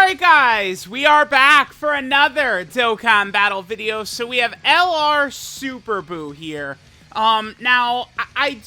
Alright guys, we are back for another Dokkan battle video. So we have LR Super Buu here. Now, I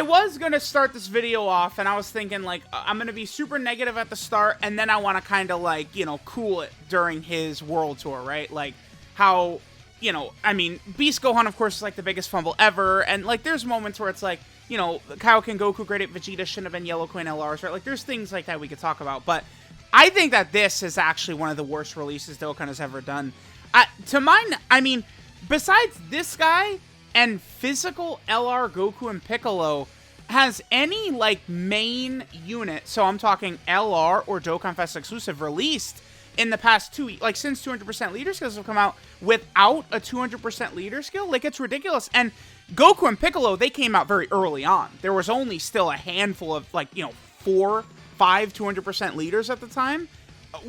was gonna start this video off and I was thinking like, I'm gonna be super negative at the start and then I wanna kinda like, you know, cool it during his world tour, right? Like, how, you know, I mean, Beast Gohan of course is like the biggest fumble ever, and like there's moments where it's like, you know, Kaioken Goku Great Ape Vegeta shouldn't have been Yellow Coin LRs, right? Like there's things like that we could talk about, but I think that this is actually one of the worst releases Dokkan has ever done. I mean, besides this guy and physical LR Goku and Piccolo, has any, like, main unit, so I'm talking LR or Dokkan Fest exclusive, released in the past 2 weeks, like, since 200% leader skills have come out, without a 200% leader skill? Like, it's ridiculous. And Goku and Piccolo, they came out very early on. There was only still a handful of, like, you know, 4, 5 200% leaders at the time.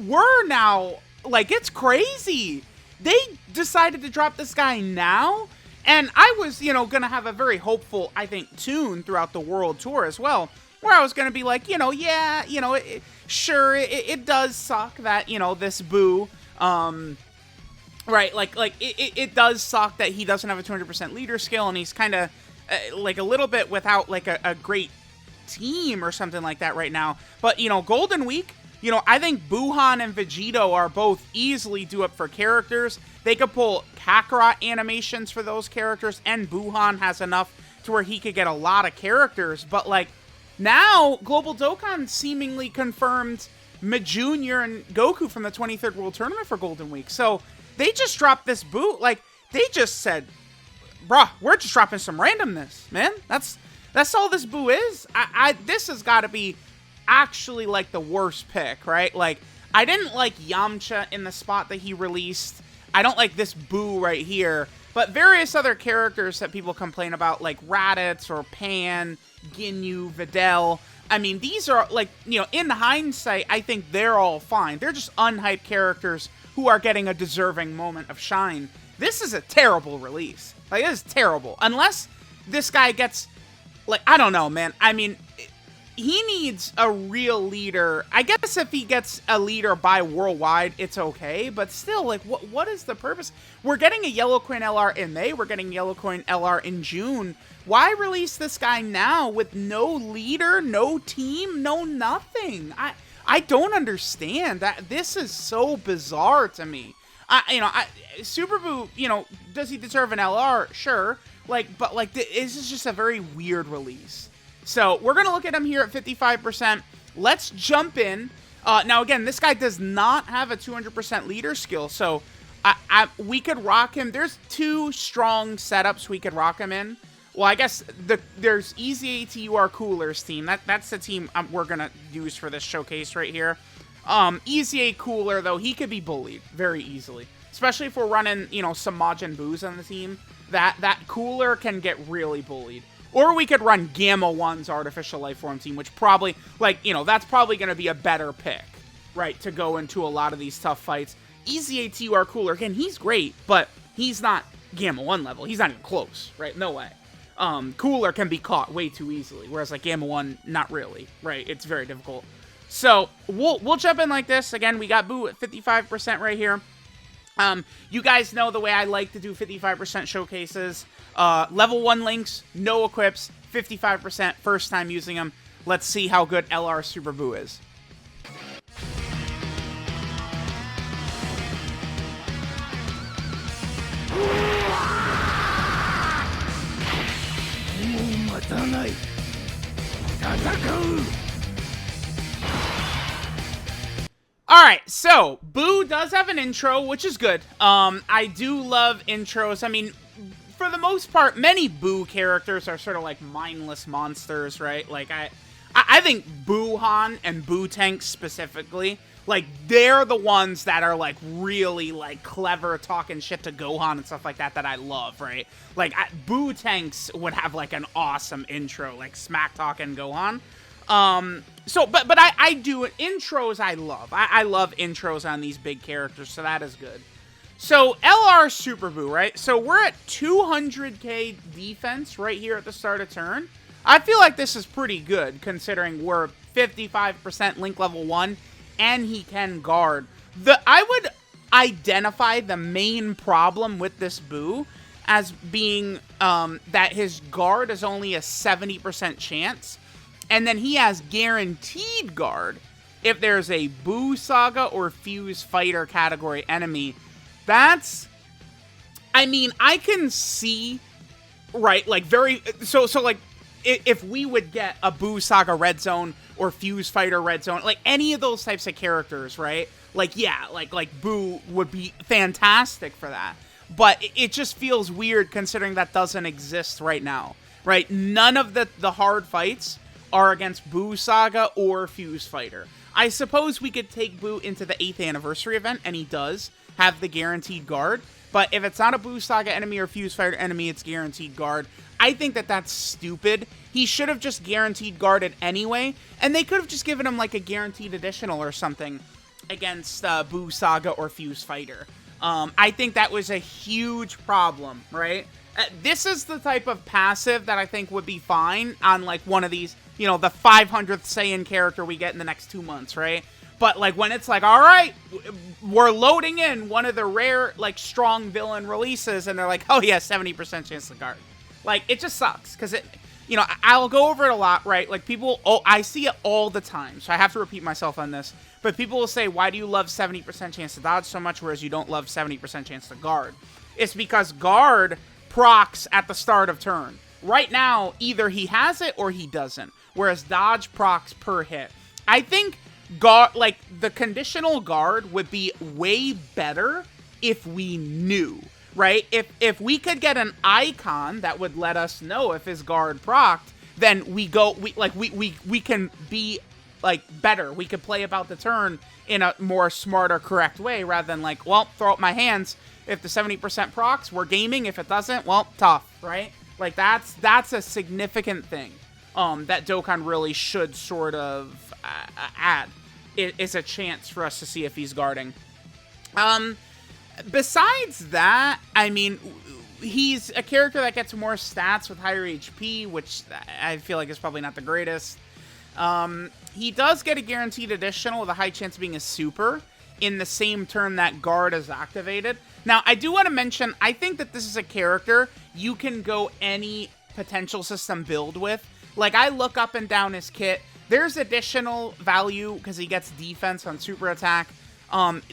We're now, like, it's crazy. They decided to drop this guy now, and I was, you know, gonna have a very hopeful, I think, tune throughout the world tour as well, where I was gonna be like, you know, yeah, you know, it does suck that, you know, this Buu, right, like it does suck that he doesn't have a 200% leader skill, and he's kind of, like, a little bit without, like, a great team or something like that right now. But, you know, Golden Week, you know, I think Buuhan and Vegito are both easily due up for characters. They could pull Kakarot animations for those characters, and Buuhan has enough to where he could get a lot of characters. But, like, now Global Dokkan seemingly confirmed Junior and Goku from the 23rd World Tournament for Golden Week. So they just dropped this Buu. Like, they just said, bruh, we're just dropping some randomness, man. That's all this Buu is. This has got to be actually, like, the worst pick, right? Like, I didn't like Yamcha in the spot that he released. I don't like this Buu right here. But various other characters that people complain about, like Raditz or Pan, Ginyu, Videl. I mean, these are, like, you know, in hindsight, I think they're all fine. They're just unhyped characters who are getting a deserving moment of shine. This is a terrible release. Like, it is terrible. Unless this guy gets, like, I don't know, man. I mean, he needs a real leader. I guess if he gets a leader by worldwide, it's okay. But still, like, what is the purpose? We're getting a Yellow Coin LR in May. We're getting Yellow Coin LR in June. Why release this guy now with no leader, no team, no nothing? I don't understand. This is so bizarre to me. Super Buu, you know, does he deserve an LR? Sure. Like, but, like, this is just a very weird release. So, we're going to look at him here at 55%. Let's jump in. Now, again, this guy does not have a 200% leader skill, so we could rock him. There's 2 strong setups we could rock him in. Well, I guess there's Easy ATUR Cooler's team. That's the team we're going to use for this showcase right here. Easy A Cooler, though, he could be bullied very easily. Especially if we're running, you know, some Majin Buus on the team. That Cooler can get really bullied. Or we could run Gamma 1's Artificial Life Form team, which probably, like, you know, that's probably going to be a better pick, right, to go into a lot of these tough fights. Easy ATUR Cooler, again, he's great, but he's not Gamma 1 level. He's not even close, right? No way. Cooler can be caught way too easily, whereas, like, Gamma 1, not really, right? It's very difficult. So, we'll jump in like this. Again, we got Buu at 55% right here. You guys know the way I like to do 55% showcases. Level 1 links, no equips, 55%, first time using them. Let's see how good LR Super Buu is. Alright, so, Buu does have an intro, which is good. I do love intros. I mean, for the most part, many Buu characters are sort of like mindless monsters, right? Like, I think Buuhan and Buu Tank specifically, like, they're the ones that are, like, really, like, clever talking shit to Gohan and stuff like that I love, right? Like, Buu Tanks would have, like, an awesome intro, like, smack talking Gohan. But I do intros. I love. I love intros on these big characters, so that is good. So LR Super Buu, right? So we're at 200k defense right here at the start of turn. I feel like this is pretty good considering we're 55% Link level 1. and he can guard. I would identify the main problem with this Buu as being that his guard is only a 70% chance, and then he has guaranteed guard if there's a Buu Saga or Fuse Fighter category enemy. That's, I mean, I can see, right, like, so like, if we would get a Buu Saga Red Zone or Fuse Fighter Red Zone, like, any of those types of characters, right, like, yeah, like Buu would be fantastic for that. But it just feels weird considering that doesn't exist right now, right? None of the hard fights are against Buu Saga or Fuse Fighter. I suppose we could take Buu into the 8th anniversary event, and he does have the guaranteed guard. But if it's not a Buu Saga enemy or Fuse Fighter enemy, it's guaranteed guard. I think that that's stupid. He should have just guaranteed guarded anyway, and they could have just given him like a guaranteed additional or something against Buu Saga or Fuse Fighter. I think that was a huge problem, right? This is the type of passive that I think would be fine on, like, one of these, you know, the 500th Saiyan character we get in the next 2 months, right? But, like, when it's like, all right, we're loading in one of the rare, like, strong villain releases, and they're like, oh, yeah, 70% chance to guard. Like, it just sucks, because it, you know, I'll go over it a lot, right? Like, people, I see it all the time, so I have to repeat myself on this. But people will say, why do you love 70% chance to dodge so much, whereas you don't love 70% chance to guard? It's because guard procs at the start of turn. Right now, either he has it or he doesn't, whereas dodge procs per hit. I think guard, like, the conditional guard would be way better if we knew, right? If we could get an icon that would let us know if his guard procced, then we can be, like, better. We could play about the turn in a more smarter, correct way, rather than, like, well, throw up my hands. If the 70% procs, we're gaming. If it doesn't, well, tough, right? Like, that's a significant thing that Dokkan really should sort of add. It's a chance for us to see if he's guarding. Besides that, I mean, he's a character that gets more stats with higher HP, which I feel like is probably not the greatest. He does get a guaranteed additional with a high chance of being a super in the same turn that guard is activated. Now, I do want to mention, I think that this is a character you can go any potential system build with. Like, I look up and down his kit. There's additional value because he gets defense on super attack.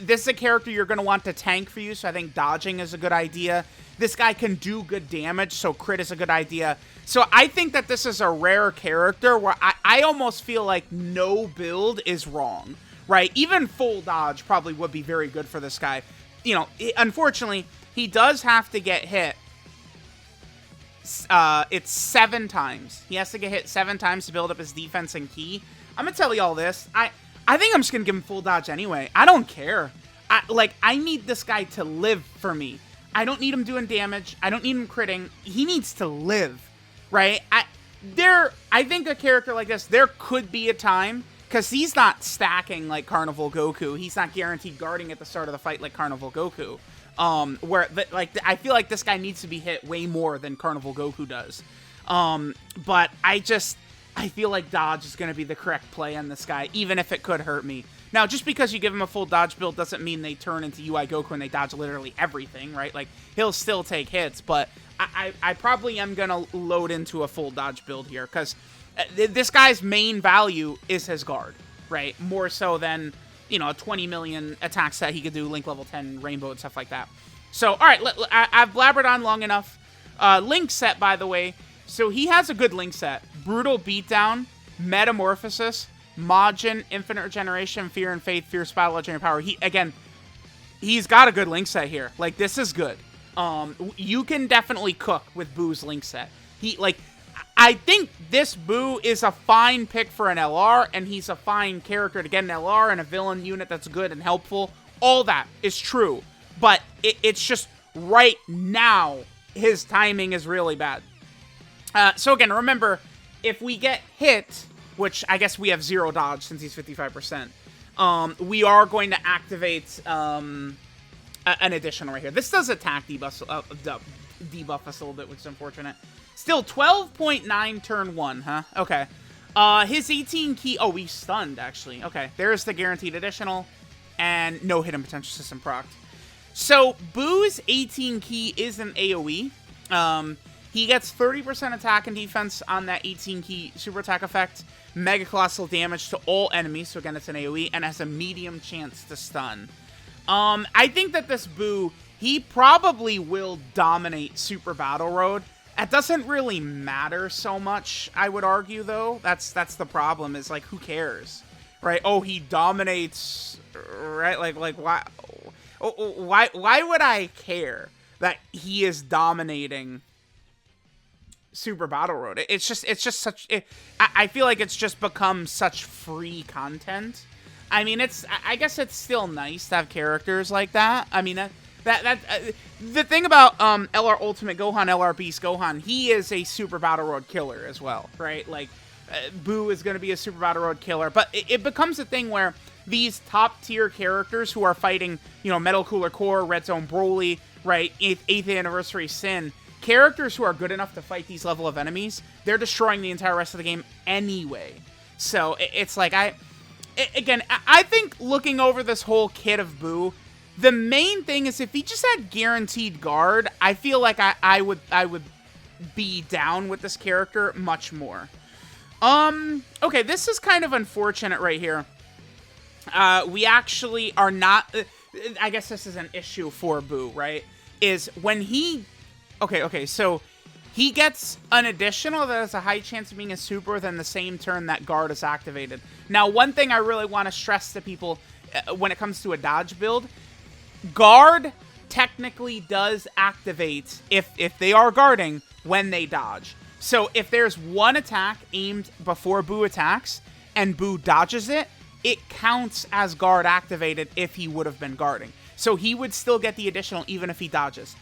This is a character you're going to want to tank for you, so I think dodging is a good idea. This guy can do good damage, so crit is a good idea. So I think that this is a rare character where I almost feel like no build is wrong, right? Even full dodge probably would be very good for this guy. You know, unfortunately, he does have to get hit. It's 7 times. He has to get hit 7 times to build up his defense and ki. I'm going to tell you all this. I think I'm just going to give him full dodge anyway. I don't care. I need this guy to live for me. I don't need him doing damage. I don't need him critting. He needs to live, right? I think a character like this, there could be a time, because he's not stacking like Carnival Goku. He's not guaranteed guarding at the start of the fight like Carnival Goku. I feel like this guy needs to be hit way more than Carnival Goku does. But I feel like dodge is going to be the correct play on this guy, even if it could hurt me. Now, just because you give him a full dodge build doesn't mean they turn into UI Goku and they dodge literally everything, right? Like, he'll still take hits, but I probably am going to load into a full dodge build here, because this guy's main value is his guard, right? More so than, you know, a 20 million attack set he could do, Link level 10, Rainbow, and stuff like that. So, all right, I've blabbered on long enough. Link set, by the way. So he has a good Link set. Brutal Beatdown, Metamorphosis, Majin, Infinite Regeneration, Fear and Faith, Fierce Battle, Legendary Power. He's got a good Link set here. Like, this is good. You can definitely cook with Buu's Link set. I think this Buu is a fine pick for an LR, and he's a fine character to get an LR and a villain unit that's good and helpful. All that is true. But it's just right now, his timing is really bad. So again, remember, if we get hit, which I guess we have 0 dodge since he's 55%, we are going to activate an additional right here. This does attack debuff us a little bit, which is unfortunate. Still, 12.9 turn 1, huh? Okay. His 18 key... Oh, we stunned, actually. Okay, there's the guaranteed additional. And no hidden potential system procced. So, Buu's 18 key is an AoE. He gets 30% attack and defense on that 18 key super attack effect. Mega colossal damage to all enemies. So, again, it's an AoE. And has a medium chance to stun. I think that this Buu, he probably will dominate Super Battle Road. That doesn't really matter so much, I would argue, though. That's the problem, is, like, who cares? Right? Oh, he dominates, right? Like why? Why would I care that he is dominating Super Battle Road? It's just such... I feel like it's just become such free content. I mean, I guess it's still nice to have characters like that. I mean, the thing about LR Ultimate Gohan, LR Beast Gohan, he is a Super Battle Road killer as well, right? Like, Buu is going to be a Super Battle Road killer, but it becomes a thing where these top-tier characters who are fighting, you know, Metal Cooler Core, Red Zone Broly, right, 8th Anniversary Sin, characters who are good enough to fight these level of enemies, they're destroying the entire rest of the game anyway. So, it's like, again, I think looking over this whole kit of Buu, the main thing is if he just had guaranteed guard, I feel like I would be down with this character much more. Okay, this is kind of unfortunate right here. We actually are not... I guess this is an issue for Buu, right? Is when he... Okay, so he gets an additional that has a high chance of being a super within the same turn that guard is activated. Now, one thing I really want to stress to people when it comes to a dodge build, guard technically does activate if they are guarding when they dodge. So if there's one attack aimed before Buu attacks and Buu dodges it, it counts as guard activated if he would have been guarding. So he would still get the additional even if he dodges.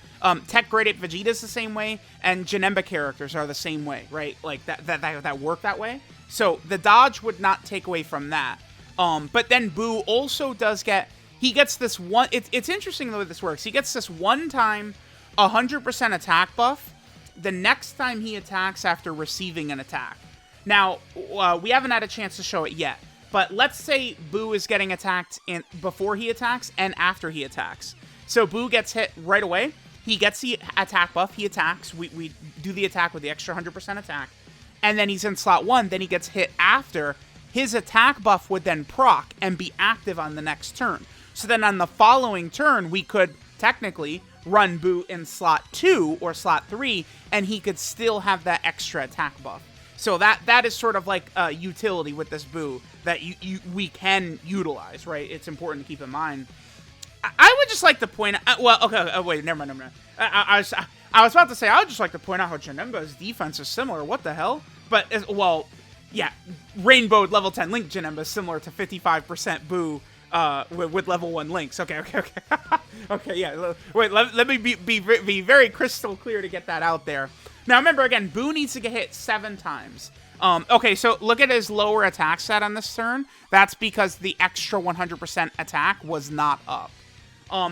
Tech Grade 8 Vegeta's the same way, and Janemba characters are the same way, right? Like, that work that way. So the dodge would not take away from that. But then Buu also does get... He gets this one... It's interesting the way this works. He gets this one-time 100% attack buff the next time he attacks after receiving an attack. Now, we haven't had a chance to show it yet, but let's say Buu is getting attacked before he attacks and after he attacks. So Buu gets hit right away. He gets the attack buff. He attacks. We do the attack with the extra 100% attack. And then he's in slot 1. Then he gets hit after. His attack buff would then proc and be active on the next turn. So then on the following turn, we could technically run Buu in slot 2 or slot 3, and he could still have that extra attack buff. So that is sort of like a utility with this Buu that we can utilize, right? It's important to keep in mind. I would just like to point out... Well, okay, wait, never mind. I was about to say, I would just like to point out how Janemba's defense is similar. What the hell? But, well, yeah, Rainbow level 10 Link Janemba is similar to 55% Buu with level 1 Links. Okay. Okay, yeah. Wait, let me be very crystal clear to get that out there. Now, remember, again, Buu needs to get hit 7 times. Okay, so look at his lower attack stat on this turn. That's because the extra 100% attack was not up.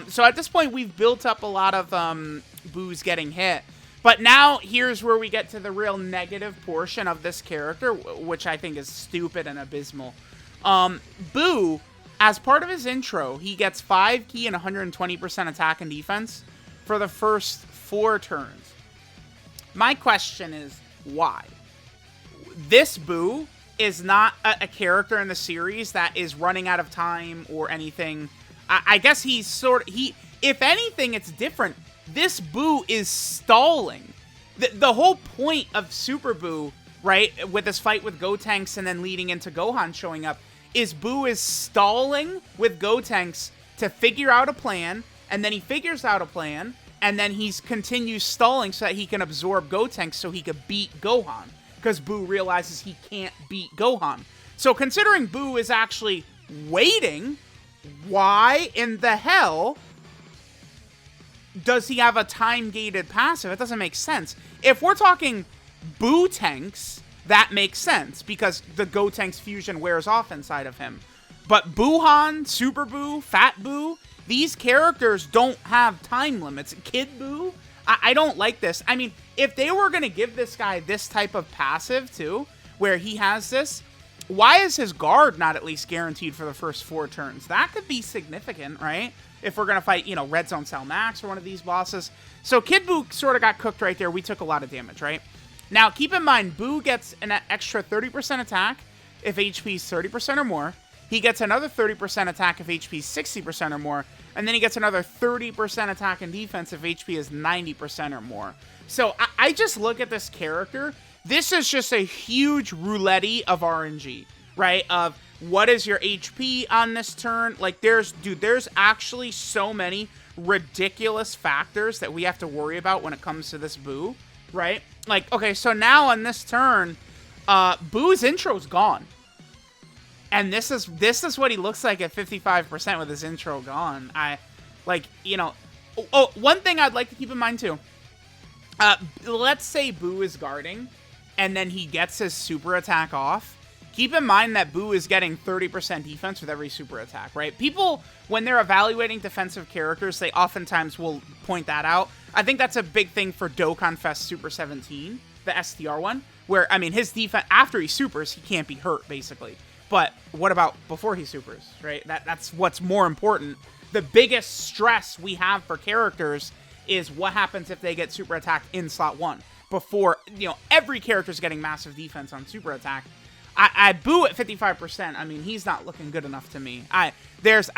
So at this point, we've built up a lot of Buus getting hit. But now, here's where we get to the real negative portion of this character, which I think is stupid and abysmal. Buu, as part of his intro, he gets 5 key and 120% attack and defense for the first 4 turns. My question is, why? This Buu is not a character in the series that is running out of time or anything. I guess he's if anything, it's different. This Buu is stalling. The whole point of Super Buu, right, with this fight with Gotenks and then leading into Gohan showing up, is Buu is stalling with Gotenks to figure out a plan, and then he figures out a plan, and then he continues stalling so that he can absorb Gotenks so he could beat Gohan, because Buu realizes he can't beat Gohan. So considering Buu is actually waiting, why in the hell does he have a time-gated passive? It doesn't make sense. If we're talking Buu tanks, that makes sense, because the Gotenks fusion wears off inside of him. But Buuhan, Super Buu, Fat Buu, these characters don't have time limits. Kid Buu, I don't like this. I mean, if they were going to give this guy this type of passive, too, where he has this. Why is his guard not at least guaranteed for the first 4 turns? That could be significant, right? If we're going to fight, you know, Red Zone Cell Max or one of these bosses. So Kid Buu sort of got cooked right there. We took a lot of damage, right? Now, keep in mind, Buu gets an extra 30% attack if HP is 30% or more. He gets another 30% attack if HP is 60% or more. And then he gets another 30% attack and defense if HP is 90% or more. So I just look at this character. This is just a huge roulette of RNG, right? Of what is your HP on this turn? Like, there's actually so many ridiculous factors that we have to worry about when it comes to this Buu, right? Like, okay, so now on this turn, Buu's intro's gone. And this is what he looks like at 55% with his intro gone. You know... Oh, one thing I'd like to keep in mind, too. Let's say Buu is guarding, and then he gets his super attack off. Keep in mind that Buu is getting 30% defense with every super attack, right? People, when they're evaluating defensive characters, they oftentimes will point that out. I think that's a big thing for Dokkan Fest Super 17, the STR one, where, I mean, his defense, after he supers, he can't be hurt, basically. But what about before he supers, right? That's what's more important. The biggest stress we have for characters is what happens if they get super attacked in slot 1. Before, you know, every character's getting massive defense on super attack. I Buu at 55%. I mean, he's not looking good enough to me. I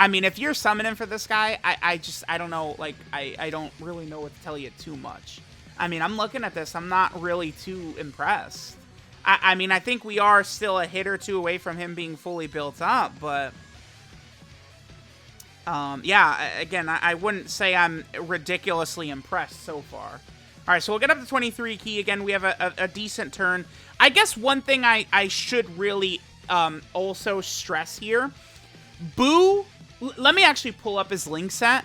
mean, if you're summoning for this guy, I don't know, like, I don't really know what to tell you too much. I mean, I'm looking at this, I'm not really too impressed. I mean, I think we are still a hit or two away from him being fully built up, but... yeah, again, I wouldn't say I'm ridiculously impressed so far. Alright, so we'll get up to 23 key. Again, we have a decent turn. I guess one thing I should really also stress here. Buu, let me actually pull up his link set.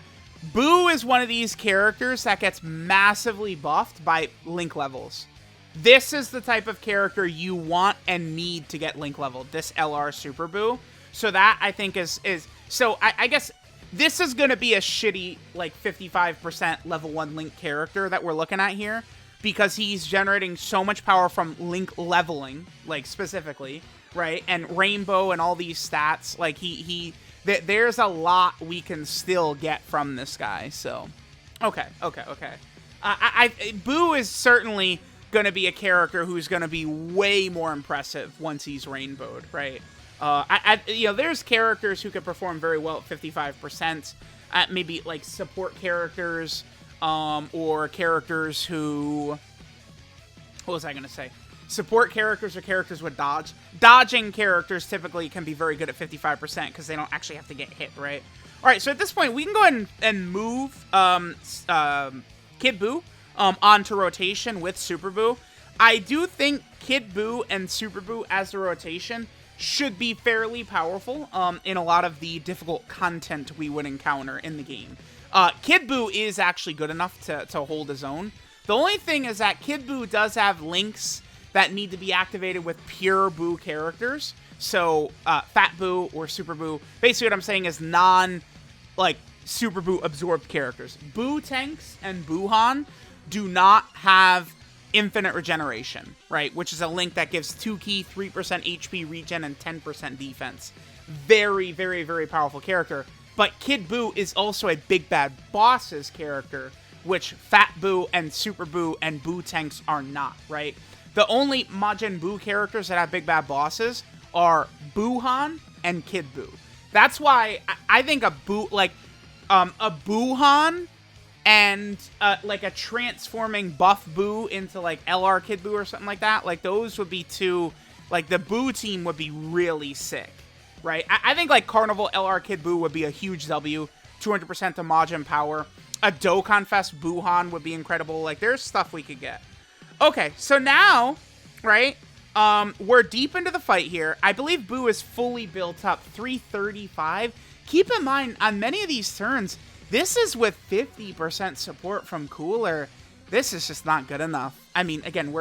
Buu is one of these characters that gets massively buffed by link levels. This is the type of character you want and need to get link leveled, this LR Super Buu. So that, I think, is so I guess this is going to be a shitty, like, 55% level 1 link character that we're looking at here, because he's generating so much power from link leveling, like, specifically, right? And Rainbow and all these stats, like, there's a lot we can still get from this guy, so... Okay. Buu is certainly going to be a character who's going to be way more impressive once he's rainbowed, right? You know, there's characters who could perform very well at 55%, maybe like support characters, or characters who, what was I going to say? Support characters or characters with dodge. Dodging characters typically can be very good at 55% because they don't actually have to get hit, right? All right, so at this point, we can go ahead and move Kid Buu onto rotation with Super Buu. I do think Kid Buu and Super Buu as a rotation should be fairly powerful in a lot of the difficult content we would encounter in the game. Kid Buu is actually good enough to hold his own. The only thing is that Kid Buu does have links that need to be activated with pure Buu characters. So, Fat Buu or Super Buu. Basically what I'm saying is Super Buu absorbed characters. Buu tanks and Buuhan do not have infinite regeneration, right? Which is a link that gives 2 key, 3% HP regen, and 10% defense. Very, very, very powerful character. But Kid Buu is also a Big Bad Boss's character, which Fat Buu and Super Buu and Buu tanks are not, right? The only Majin Buu characters that have Big Bad Bosses are Buuhan and Kid Buu. That's why I think a Buuhan and like a transforming buff Buu into like LR Kid Buu or something like that, like those would be two, like the Buu team would be really sick, right? I think like Carnival LR Kid Buu would be a huge W, 200% to Majin power. A Dokkan Fest Buuhan would be incredible. Like there's stuff we could get. Okay, so now, right, we're deep into the fight here. I believe Buu is fully built up, 335. Keep in mind, on many of these turns, this is with 50% support from Cooler. This is just not good enough. I mean, again,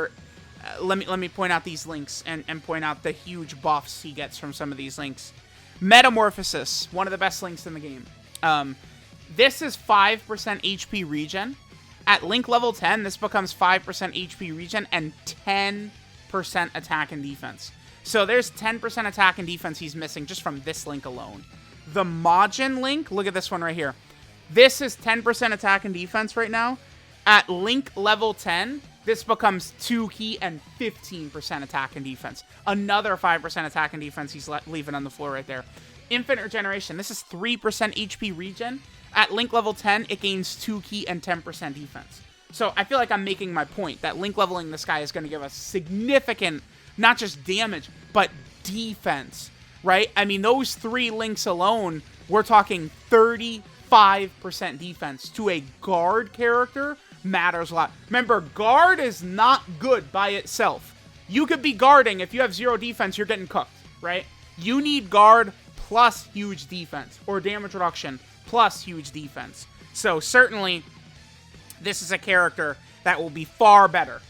let me point out these links and point out the huge buffs he gets from some of these links. Metamorphosis, one of the best links in the game. This is 5% HP regen. At link level 10, this becomes 5% HP regen and 10 attack and defense. So there's 10% attack and defense he's missing just from this link alone. The Majin link, look at this one right here. This is 10% attack and defense right now. At link level 10, this becomes 2 key and 15% attack and defense. Another 5% attack and defense he's leaving on the floor right there. Infinite Regeneration, this is 3% HP regen. At link level 10, it gains 2 key and 10% defense. So I feel like I'm making my point that link leveling this guy is going to give us significant, not just damage, but defense, right? I mean, those 3 links alone, we're talking 35% defense to a guard character matters a lot. Remember, guard is not good by itself. You could be guarding. If you have 0 defense, you're getting cooked, right? You need guard plus huge defense, or damage reduction plus huge defense. So certainly, this is a character that will be far better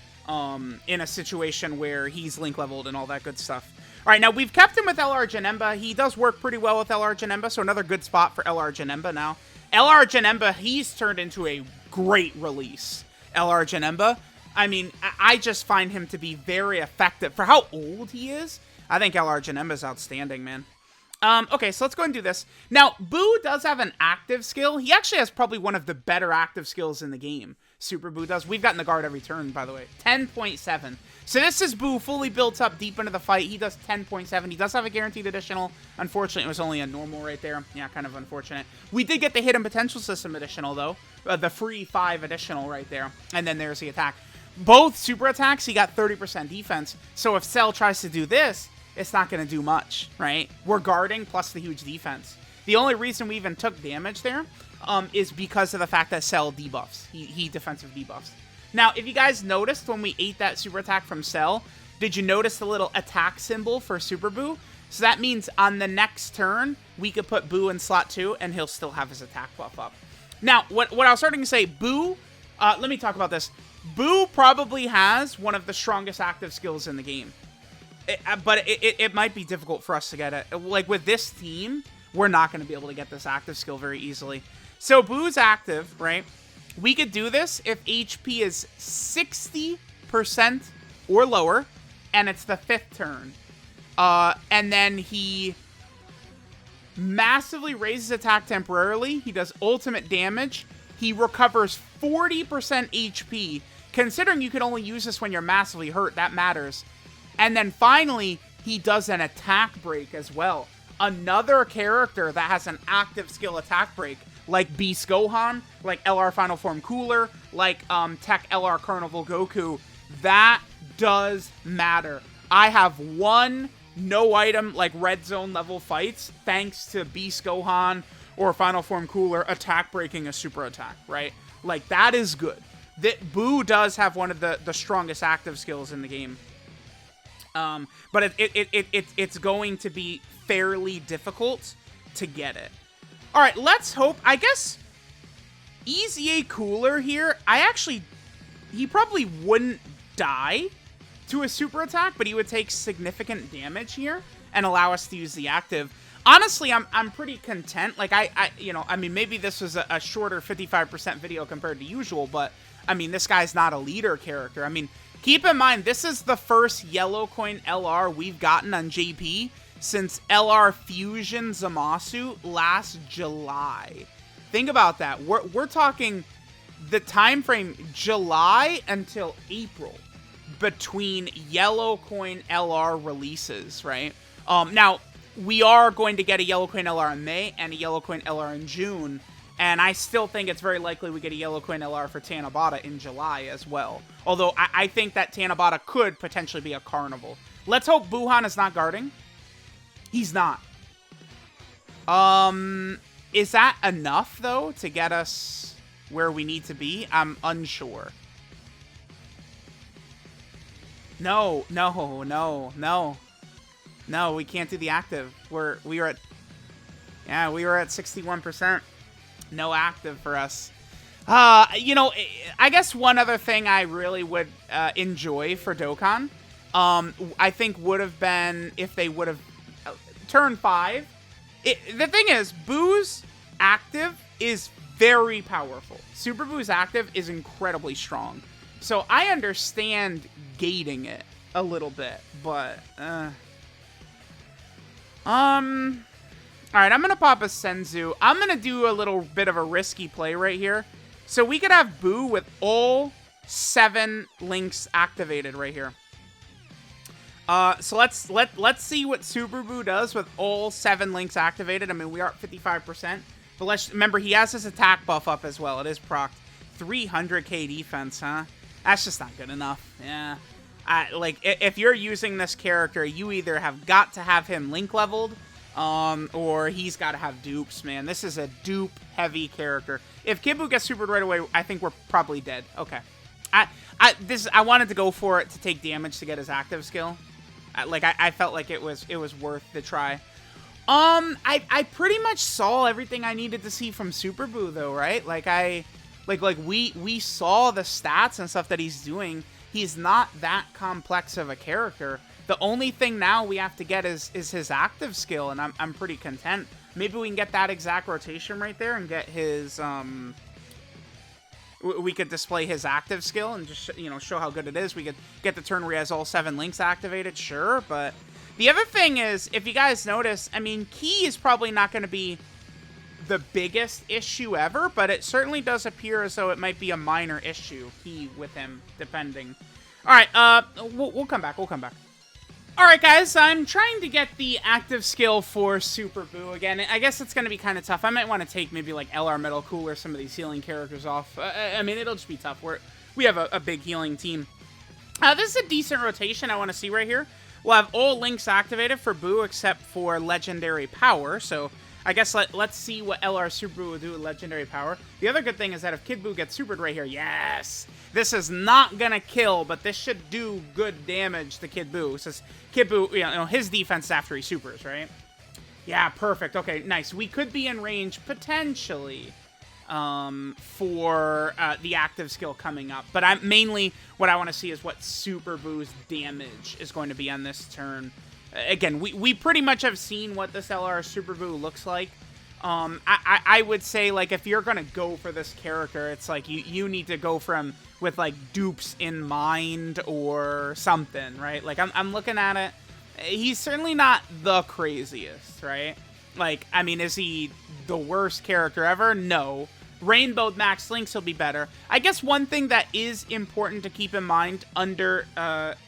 in a situation where he's link leveled and all that good stuff. All right, now we've kept him with LR Janemba. He does work pretty well with LR Janemba, so another good spot for LR Janemba now. LR Janemba, he's turned into a great release. LR Janemba, I mean, I just find him to be very effective. For how old he is, I think LR Janemba is outstanding, man. Okay, so let's go and do this. Now, Buu does have an active skill. He actually has probably one of the better active skills in the game. Super Buu does. We've gotten the guard every turn, by the way. 10.7. So this is Buu fully built up deep into the fight. He does 10.7. He does have a guaranteed additional. Unfortunately, it was only a normal right there. Yeah, kind of unfortunate. We did get the Hidden Potential System additional, though. The free 5 additional right there. And then there's the attack. Both super attacks, he got 30% defense. So if Cell tries to do this, it's not going to do much, right? We're guarding plus the huge defense. The only reason we even took damage there is because of the fact that Cell debuffs. He defensive debuffs. Now, if you guys noticed when we ate that super attack from Cell, did you notice the little attack symbol for Super Buu? So that means on the next turn, we could put Buu in slot 2, and he'll still have his attack buff up. Now, what I was starting to say, Buu, let me talk about this. Buu probably has one of the strongest active skills in the game. But it might be difficult for us to get it. Like, with this team, we're not going to be able to get this active skill very easily. So, Buu's active, right? We could do this if HP is 60% or lower, and it's the 5th turn. And then he massively raises attack temporarily. He does ultimate damage. He recovers 40% HP. Considering you can only use this when you're massively hurt, that matters. And then finally, he does an attack break as well. Another character that has an active skill attack break, like Beast Gohan, like LR Final Form Cooler, like Tech LR Carnival Goku, that does matter. I have 1 no item, like red zone level fights, thanks to Beast Gohan or Final Form Cooler attack breaking a super attack, right? Like, that is good. Buu does have one of the strongest active skills in the game. But it's going to be fairly difficult to get it. All right, let's hope. I guess Easy A Cooler here, he probably wouldn't die to a super attack, but he would take significant damage here and allow us to use the active. Honestly, I'm pretty content. Like, I mean, maybe this was a shorter 55% video compared to usual, but, I mean, this guy's not a leader character. I mean, keep in mind, this is the first yellow coin LR we've gotten on JP since LR Fusion Zamasu last July. Think about that. We're talking the time frame July until April between yellow coin LR releases, right? Now, we are going to get a yellow coin LR in May and a yellow coin LR in June. And I still think it's very likely we get a yellow coin LR for Tanabata in July as well. Although I think that Tanabata could potentially be a carnival. Let's hope Buuhan is not guarding. He's not. Is that enough, though, to get us where we need to be? I'm unsure. No, we can't do the active. We were at 61%. No active for us. You know, I guess one other thing I really would enjoy for Dokkan, I think would have been if they would have turn 5. The thing is, Buu's active is very powerful. Super Buu's active is incredibly strong. So I understand gating it a little bit, but, Alright, I'm gonna pop a Senzu. I'm gonna do a little bit of a risky play right here. So we could have Buu with all 7 links activated right here. So let's see what Super Buu does with all 7 links activated. I mean, we are at 55%, but let's remember he has his attack buff up as well. It is procced. 300k defense, huh? That's just not good enough. Yeah. Like, if you're using this character, you either have got to have him link leveled, or he's got to have dupes, man. This is a dupe-heavy character. If Kid Buu gets supered right away, I think we're probably dead. Okay. I wanted to go for it to take damage to get his active skill. I felt like it was worth the try. I pretty much saw everything I needed to see from Super Buu, though, right? We saw the stats and stuff that he's doing. He's not that complex of a character. The only thing now we have to get is his active skill, and I'm pretty content. Maybe we can get that exact rotation right there and get his, we could display his active skill and just, show how good it is. We could get the turn where he has all 7 links activated, sure, but the other thing is, if you guys notice, I mean, Ki is probably not going to be the biggest issue ever, but it certainly does appear as though it might be a minor issue, Ki with him, depending. Alright, we'll come back, Alright guys, I'm trying to get the active skill for Super Buu again. I guess it's going to be kind of tough. I might want to take maybe like LR Metal Cool or some of these healing characters off. I mean, it'll just be tough. We have a big healing team. This is a decent rotation I want to see right here. We'll have all links activated for Buu except for Legendary Power, so I guess let's see what LR Super Buu will do with Legendary Power. The other good thing is that if Kid Buu gets supered right here, yes! This is not gonna kill, but this should do good damage to Kid Buu. Since Kid Buu, his defense is after he supers, right? Yeah, perfect. Okay, nice. We could be in range, potentially, for the active skill coming up. But what I want to see is what Super Buu's damage is going to be on this turn. Again, we pretty much have seen what this LR Super Buu looks like. I would say, like, if you're gonna go for this character, it's like you need to go with like dupes in mind or something, right? Like I'm looking at it. He's certainly not the craziest, right? Like, I mean, is he the worst character ever? No. Rainbowed Max Links will be better. I guess one thing that is important to keep in mind under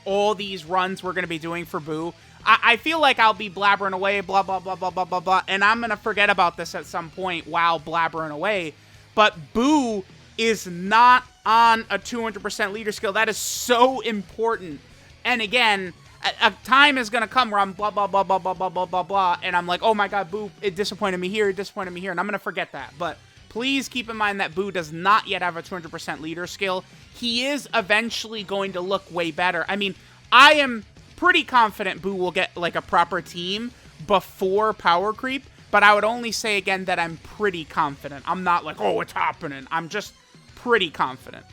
all these runs we're going to be doing for Buu, I feel like I'll be blabbering away, blah, blah, blah, blah, blah, blah, blah, and I'm going to forget about this at some point while blabbering away, but Buu is not on a 200% leader skill. That is so important. And again, a time is going to come where I'm blah, blah, blah, blah, blah, blah, blah, blah, blah, and I'm like, oh my god, Buu, it disappointed me here, and I'm going to forget that. But please keep in mind that Buu does not yet have a 200% leader skill. He is eventually going to look way better. I mean, I am pretty confident Buu will get, like, a proper team before power creep, but I would only say again that I'm pretty confident. I'm not like, oh, it's happening. I'm just pretty confident.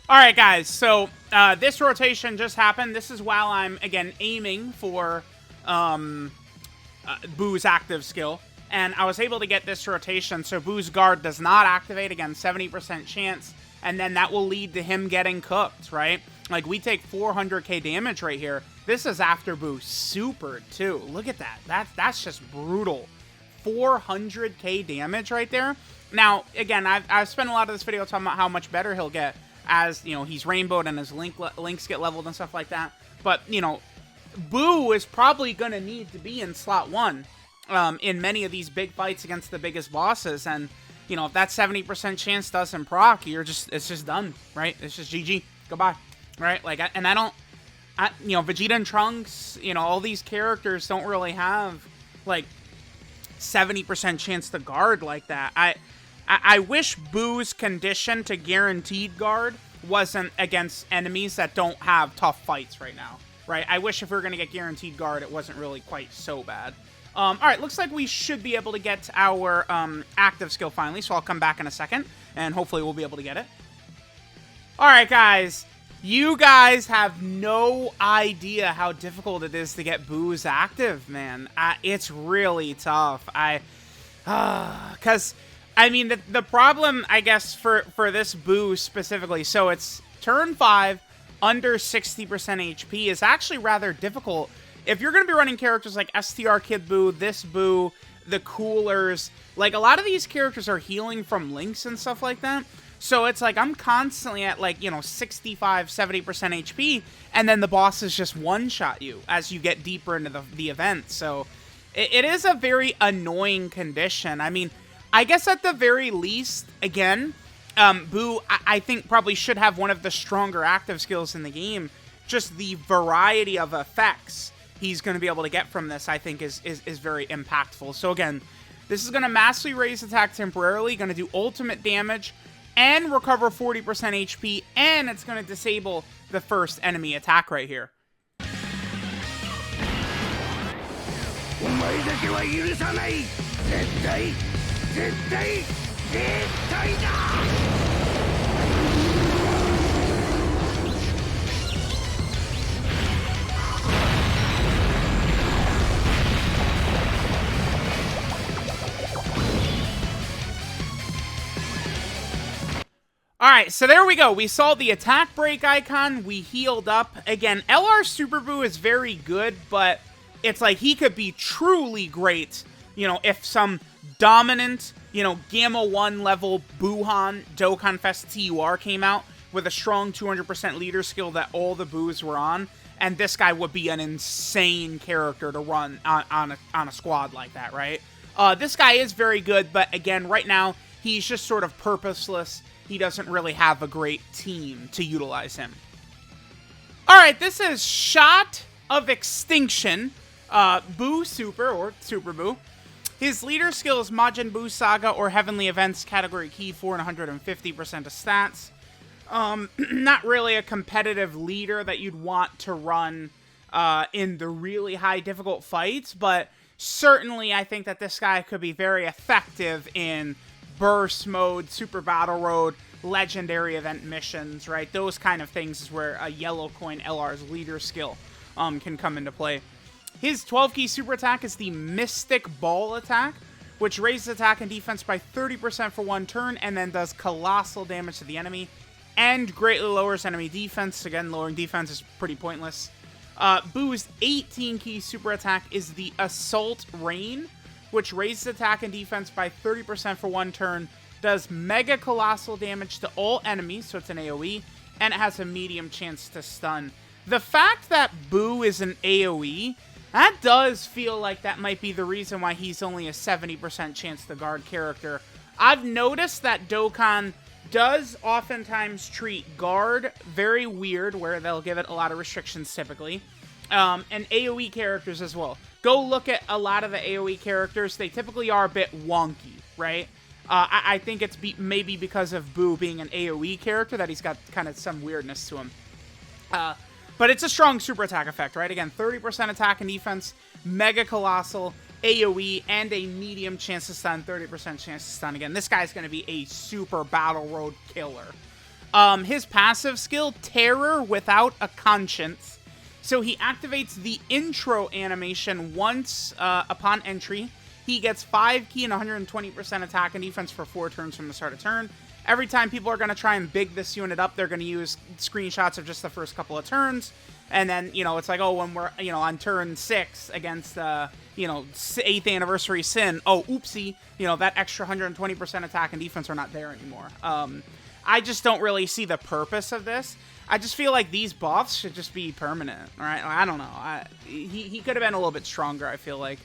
Alright, guys, so this rotation just happened. This is while I'm, again, aiming for Buu's active skill. And I was able to get this rotation, so Buu's guard does not activate, again, 70% chance, and then that will lead to him getting cooked, right? Like, we take 400k damage right here. This is after Buu supered, too. Look at that. That's just brutal. 400k damage right there. Now, again, I've spent a lot of this video talking about how much better he'll get as, he's rainbowed and his links get leveled and stuff like that. But, Buu is probably going to need to be in slot 1. In many of these big fights against the biggest bosses, and if that 70% chance doesn't proc, it's just done, right? It's just GG, goodbye, right? Like, Vegeta and Trunks, all these characters don't really have like 70% chance to guard like that. I wish Buu's condition to guaranteed guard wasn't against enemies that don't have tough fights right now, right? I wish if we were gonna get guaranteed guard, it wasn't really quite so bad. Alright, looks like we should be able to get our active skill finally, so I'll come back in a second, and hopefully we'll be able to get it. Alright, guys. You guys have no idea how difficult it is to get Buu's active, man. It's really tough. Because, I mean, the problem, I guess, for this Buu specifically, so it's turn 5, under 60% HP is actually rather difficult. If you're going to be running characters like STR Kid Buu, this Buu, the Coolers, like a lot of these characters are healing from links and stuff like that. So it's like I'm constantly at like, you know, 65, 70% HP, and then the bosses just one-shot you as you get deeper into the event. So it is a very annoying condition. I mean, I guess at the very least, again, Buu, I think probably should have one of the stronger active skills in the game. Just the variety of effects he's going to be able to get from this, I think, is very impactful. So again, this is going to massively raise attack temporarily, going to do ultimate damage, and recover 40% HP, and it's going to disable the first enemy attack right here. Alright, so there we go. We saw the attack break icon. We healed up. Again, LR Super Buu is very good, but it's like he could be truly great, you know, if some dominant, you know, Gamma 1 level Buuhan Dokkan Fest TUR came out with a strong 200% leader skill that all the Buus were on, and this guy would be an insane character to run on a squad like that, right? This guy is very good, but again, right now, he's just sort of purposeless. He doesn't really have a great team to utilize him. Alright, this is Shot of Extinction, Buu Super, or Super Buu. His leader skill is Majin Buu Saga or Heavenly Events, category key 4 and 150% of stats. Not really a competitive leader that you'd want to run in the really high difficult fights, but certainly I think that this guy could be very effective in burst mode, super battle road, legendary event missions, right? Those kind of things is where a yellow coin LR's leader skill can come into play. His 12-key super attack is the Mystic Ball attack, which raises attack and defense by 30% for one turn, and then does colossal damage to the enemy, and greatly lowers enemy defense. Again, lowering defense is pretty pointless. Buu's 18-key super attack is the Assault Rain, which raises attack and defense by 30% for one turn, does mega colossal damage to all enemies, so it's an AoE, and it has a medium chance to stun. The fact that Buu is an AoE, that does feel like that might be the reason why he's only a 70% chance to guard character. I've noticed that Dokkan does oftentimes treat guard very weird, where they'll give it a lot of restrictions typically, and AoE characters as well. Go look at a lot of the AoE characters. They typically are a bit wonky, right? I think it's maybe because of Buu being an AoE character that he's got kind of some weirdness to him. But it's a strong super attack effect, right? Again, 30% attack and defense, mega colossal, AoE, and a medium chance to stun, 30% chance to stun. Again, this guy's going to be a super battle road killer. His passive skill, Terror Without a Conscience. So he activates the intro animation once upon entry. He gets 5 key and 120% attack and defense for 4 turns from the start of turn. Every time people are going to try and big this unit up, they're going to use screenshots of just the first couple of turns. And then, you know, it's like, oh, when we're, you know, on turn 6 against, you know, 8th Anniversary Sin, oh, oopsie, you know, that extra 120% attack and defense are not there anymore. I just don't really see the purpose of this. I just feel like these buffs should just be permanent, right? I don't know. He could have been a little bit stronger, I feel like.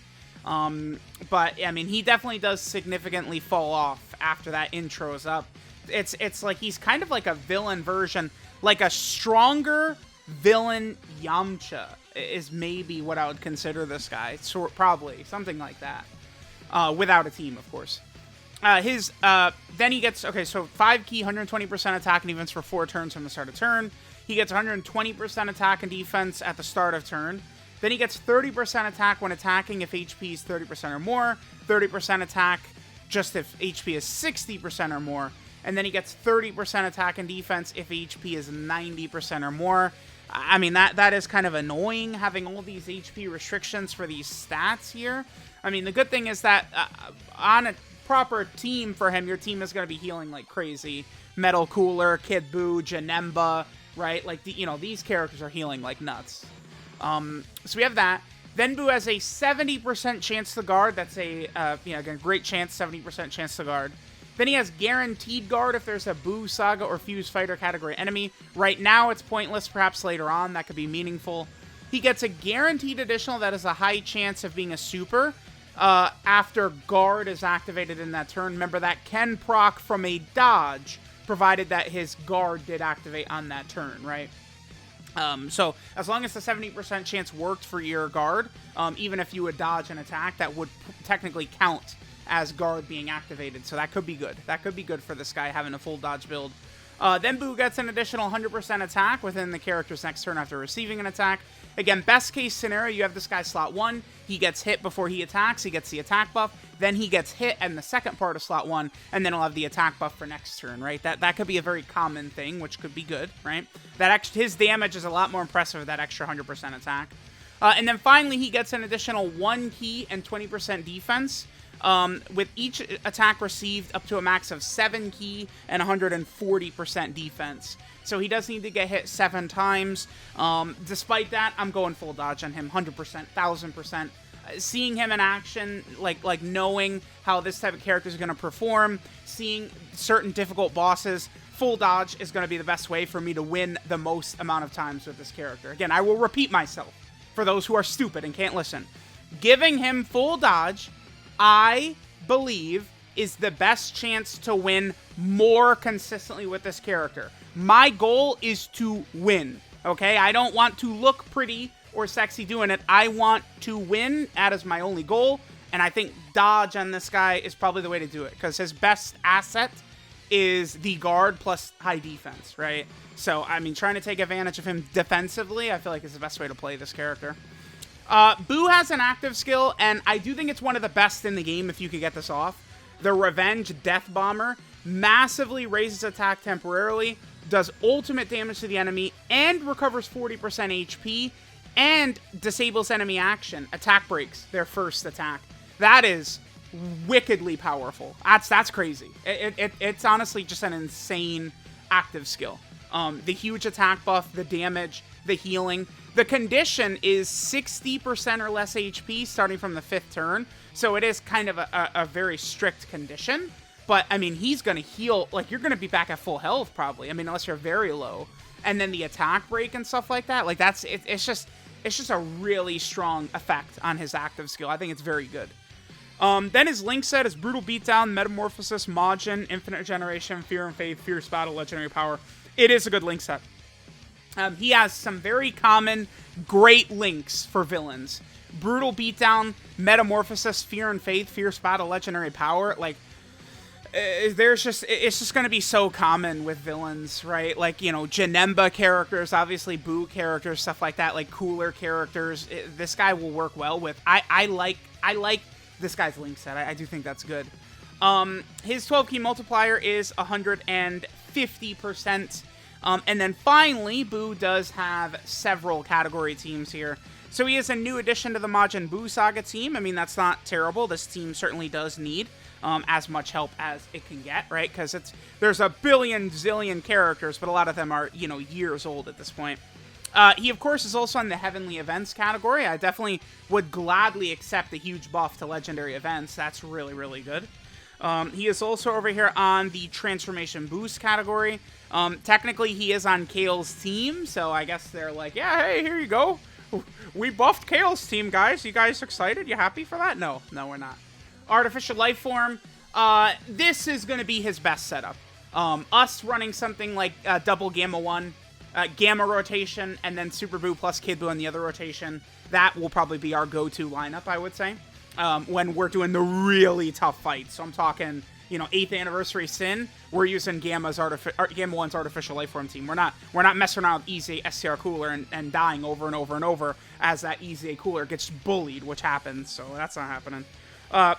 But, I mean, he definitely does significantly fall off after that intro is up. It's like he's kind of like a villain version, like a stronger villain Yamcha is maybe what I would consider this guy. Probably, something like that. Without a team, of course. Then he gets, okay, so 5 key, 120% attack and defense for 4 turns from the start of turn. He gets 120% attack and defense at the start of turn. Then he gets 30% attack when attacking if HP is 30% or more. 30% attack just if HP is 60% or more. And then he gets 30% attack and defense if HP is 90% or more. I mean, that is kind of annoying, having all these HP restrictions for these stats here. I mean, the good thing is that on a proper team for him, your team is going to be healing like crazy. Metal Cooler, Kid Buu, Janemba, right? Like, these characters are healing like nuts. So we have that. Then Buu has a 70% chance to guard. That's a, again, great chance, 70% chance to guard. Then he has guaranteed guard if there's a Buu, Saga, or Fuse Fighter category enemy. Right now, it's pointless. Perhaps later on, that could be meaningful. He gets a guaranteed additional that has a high chance of being a super after guard is activated in that turn. Remember, that can proc from a dodge, provided that his guard did activate on that turn, right? So as long as the 70% chance worked for your guard, even if you would dodge an attack, that would technically count as guard being activated. So that could be good. That could be good for this guy having a full dodge build. Then Buu gets an additional 100% attack within the character's next turn after receiving an attack. Again, best case scenario, you have this guy slot 1. He gets hit before he attacks. He gets the attack buff. Then he gets hit in the second part of slot 1, and then he'll have the attack buff for next turn, right? That could be a very common thing, which could be good, right? His damage is a lot more impressive with that extra 100% attack. And then finally, he gets an additional 1 key and 20% defense. With each attack received up to a max of 7 key and 140% defense. So he does need to get hit 7 times. Despite that, I'm going full dodge on him, 100%, 1000%. Seeing him in action, like knowing how this type of character is going to perform, seeing certain difficult bosses, full dodge is going to be the best way for me to win the most amount of times with this character. Again, I will repeat myself for those who are stupid and can't listen. Giving him full dodge, I believe, is the best chance to win more consistently with this character. My goal is to win, okay? I don't want to look pretty or sexy doing it. I want to win. That is my only goal, and I think dodge on this guy is probably the way to do it, because his best asset is the guard plus high defense, right? So, I mean, trying to take advantage of him defensively, I feel like is the best way to play this character. Buu has an active skill, and I do think it's one of the best in the game if you could get this off. The Revenge Death Bomber massively raises attack temporarily, does ultimate damage to the enemy, and recovers 40% HP, and disables enemy action. Attack breaks their first attack. That is wickedly powerful. That's crazy. It's honestly just an insane active skill. The huge attack buff, the damage, the healing. The condition is 60% or less HP starting from the 5th turn, so it is kind of a very strict condition. But, I mean, he's going to heal, like, you're going to be back at full health, probably. I mean, unless you're very low. And then the attack break and stuff like that, like, it's just a really strong effect on his active skill. I think it's very good. Then his link set is Brutal Beatdown, Metamorphosis, Majin, Infinite Generation, Fear and Faith, Fierce Battle, Legendary Power. It is a good link set. He has some very common, great links for villains. Brutal Beatdown, Metamorphosis, Fear and Faith, Fierce Battle, Legendary Power. Like, it's just going to be so common with villains, right? Like, Janemba characters, obviously Buu characters, stuff like that, like cooler characters. This guy will work well with. I like this guy's link set. I do think that's good. His 12 key multiplier is 150%. And then finally, Buu does have several category teams here. So he is a new addition to the Majin Buu Saga team. I mean, that's not terrible. This team certainly does need as much help as it can get, right? Because there's a billion zillion characters, but a lot of them are, years old at this point. He, of course, is also in the Heavenly Events category. I definitely would gladly accept a huge buff to Legendary Events. That's really, really good. He is also over here on the Transformation Boost category. Technically, he is on Kale's team, so I guess they're like, yeah, hey, here you go. We buffed Kale's team, guys. You guys excited? You happy for that? No, we're not. Artificial Life Form. This is going to be his best setup. Us running something like double Gamma 1, Gamma rotation, and then Super Buu plus Kid Buu in the other rotation. That will probably be our go-to lineup, I would say, when we're doing the really tough fights. So I'm talking, 8th Anniversary Sin. We're using Gamma 1's Artificial Life Form team. We're not messing around with Easy STR Cooler and dying over and over and over as that Easy Cooler gets bullied, which happens. So that's not happening.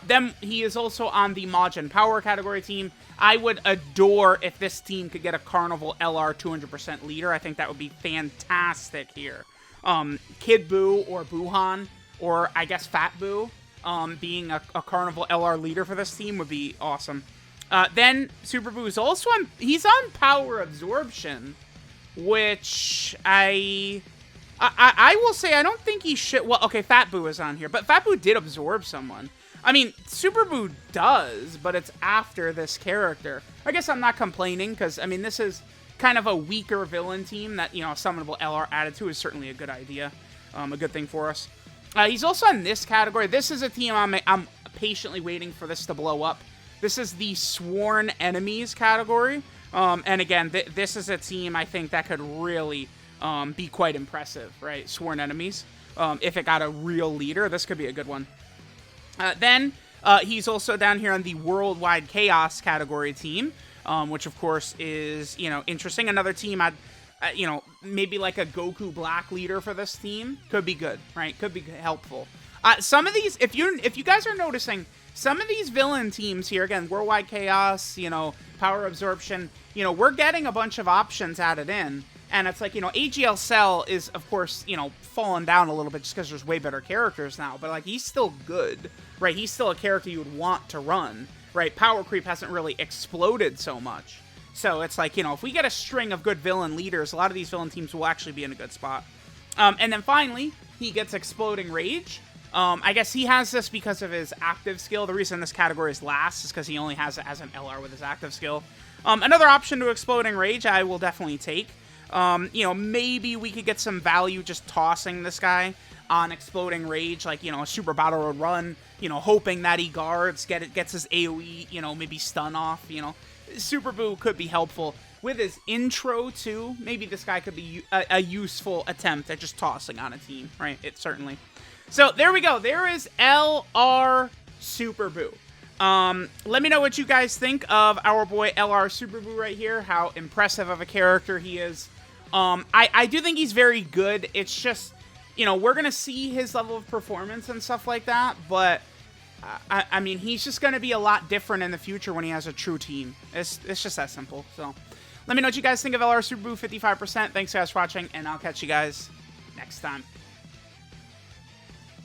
Then he is also on the Majin Power category team. I would adore if this team could get a Carnival LR 200% leader. I think that would be fantastic here. Kid Buu or Buuhan, or I guess Fat Buu, being a Carnival LR leader for this team would be awesome. Then Super Buu is also he's on Power Absorption, which I will say I don't think he should. Well, okay, Fat Buu is on here, but Fat Buu did absorb someone. I mean, Super Buu does, but it's after this character. I guess I'm not complaining, because, I mean, this is kind of a weaker villain team that, you know, a summonable LR added to is certainly a good idea. A good thing for us. He's also in this category. This is a team I'm patiently waiting for this to blow up. This is the Sworn Enemies category. And again, this is a team I think that could really be quite impressive, right? Sworn Enemies. If it got a real leader, this could be a good one. Then he's also down here on the Worldwide Chaos category team, which of course is, you know, interesting. Another team I'd, you know, maybe like a Goku Black leader for this team could be good, right? Could be helpful. Some of these, if you guys are noticing, some of these villain teams here, again, Worldwide Chaos, you know, Power Absorption, you know, we're getting a bunch of options added in. And it's like, you know, AGL Cell is, of course, you know, fallen down a little bit just because there's way better characters now. But, like, he's still good, right? He's still a character you would want to run, right? Power Creep hasn't really exploded so much. So it's like, you know, if we get a string of good villain leaders, a lot of these villain teams will actually be in a good spot. And then finally, he gets Exploding Rage. I guess he has this because of his active skill. The reason this category is last is because he only has it as an LR with his active skill. Another option to Exploding Rage I will definitely take. You know, maybe we could get some value just tossing this guy on Exploding Rage, like, you know, a Super Battle Road run, you know, hoping that he guards, gets his AoE, you know, maybe stun off, you know. Super Buu could be helpful. With his intro, too, maybe this guy could be a useful attempt at just tossing on a team, right? It certainly. So, there we go. There is LR Super Buu. Let me know what you guys think of our boy LR Super Buu right here, how impressive of a character he is. I do think he's very good. It's just, you know, we're going to see his level of performance and stuff like that, but, I mean, he's just going to be a lot different in the future when he has a true team. It's just that simple. So, let me know what you guys think of LR Super Buu 55%. Thanks, guys, for watching, and I'll catch you guys next time.